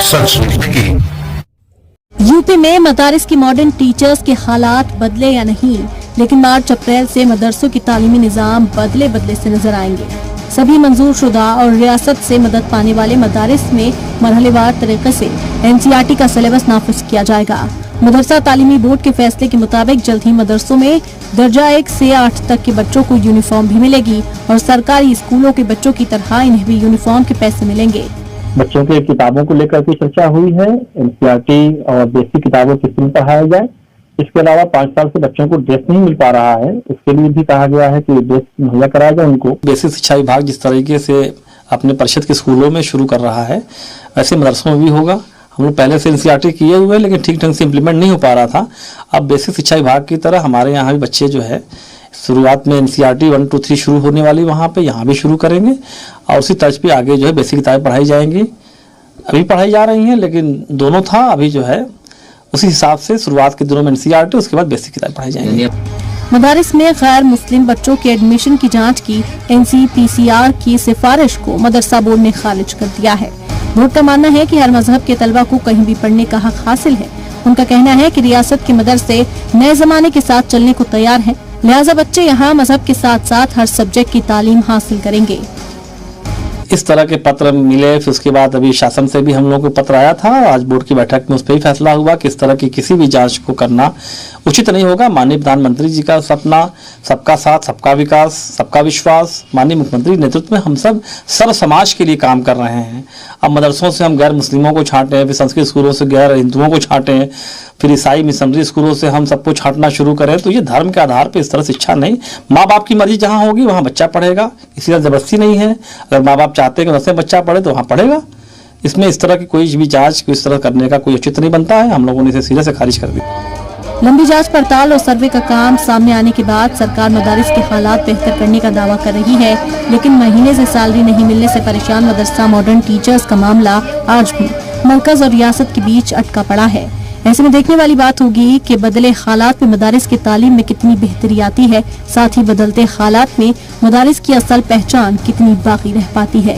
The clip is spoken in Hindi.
सच की। यूपी में मदारिस की मॉडर्न टीचर्स के हालात बदले या नहीं, लेकिन मार्च अप्रैल से मदरसों की तालीमी निज़ाम बदले से नजर आएंगे। सभी मंजूर शुदा और रियासत से मदद पाने वाले मदारिस में मरहलेवार तरीके से NCERT का सिलेबस नाफिज किया जाएगा। मदरसा तालीमी बोर्ड के फैसले के मुताबिक जल्द ही मदरसों में दर्जा 1 से 8 तक के बच्चों को यूनिफॉर्म भी मिलेगी और सरकारी स्कूलों के बच्चों की तरह इन्हें भी यूनिफॉर्म के पैसे मिलेंगे। बच्चों के किताबों को लेकर के चर्चा हुई है। NCERT और बेसिक किताबों किस में पढ़ाया जाए। इसके अलावा 5 साल से बच्चों को ड्रेस नहीं मिल पा रहा है, उसके लिए भी कहा गया है कि ड्रेस मुहैया कराया जाए उनको। बेसिक शिक्षा विभाग जिस तरीके से अपने परिषद के स्कूलों में शुरू कर रहा है, वैसे मदरसों में भी होगा। हम लोग पहले से NCERT किए हुए लेकिन ठीक ढंग से इम्प्लीमेंट नहीं हो पा रहा था। अब बेसिक शिक्षा विभाग की तरह हमारे यहाँ भी बच्चे जो है शुरुआत में NCERT 1, 2, 3 शुरू होने वाली वहाँ पे यहाँ भी शुरू करेंगे और उसी तर्ज पे आगे जो है बेसिक किताबें पढ़ाई जाएंगी। अभी पढ़ाई जा रही हैं लेकिन दोनों था, अभी जो है उसी हिसाब से शुरुआत के दिनों में NCERT, उसके बाद बेसिक किताबें पढ़ाई जाएंगी। मदारिस में गैर मुस्लिम बच्चों के एडमिशन की जांच की NCPCR की सिफारिश को मदरसा बोर्ड ने खारिज कर दिया है। बोर्ड का मानना है कि हर मजहब के तलबा को कहीं भी पढ़ने का हक हासिल है। उनका कहना है कि रियासत के मदरसे नए जमाने के साथ चलने को तैयार हैं, लिहाजा बच्चे यहाँ मजहब के साथ साथ हर सब्जेक्ट की तालीम हासिल करेंगे। इस तरह के पत्र मिले, फिर उसके बाद अभी शासन से भी हम लोगों को पत्र आया था। आज बोर्ड की बैठक में उस पर ही फैसला हुआ कि इस तरह की किसी भी जांच को करना उचित नहीं होगा। माननीय प्रधानमंत्री जी का सपना सबका साथ, सबका विकास, सबका विश्वास, माननीय मुख्यमंत्री के नेतृत्व में हम सब सर्व समाज के लिए काम कर रहे हैं। अब मदरसों से हम गैर मुस्लिमों को छांटें, फिर संस्कृत स्कूलों से गैर हिंदुओं को छांटें, फिर ईसाई मिशनरी स्कूलों से हम सबको छांटना शुरू करें, तो ये धर्म के आधार पर इस तरह शिक्षा नहीं। माँ बाप की मर्जी जहाँ होगी वहाँ बच्चा पढ़ेगा, किसी तरह जबरदस्ती नहीं है। अगर माँ बाप चाहते हैं कि वैसे बच्चा पढ़े तो वहाँ पढ़ेगा। इसमें इस तरह की कोई भी जांच को इस तरह करने का कोई उचित नहीं बनता है। हम लोगों ने इसे सीधे से खारिज कर दिया। लंबी जांच पड़ताल और सर्वे का काम सामने आने के बाद सरकार मदारिस के हालात बेहतर करने का दावा कर रही है, लेकिन महीने से सैलरी नहीं मिलने से परेशान मदरसा मॉडर्न टीचर्स का मामला आज भी मरकज और रियासत के बीच अटका पड़ा है। ऐसे में देखने वाली बात होगी कि बदले हालात में मदारिस की तालीम में कितनी बेहतरी आती है, साथ ही बदलते हालात में मदारिस की असल पहचान कितनी बाकी रह पाती है।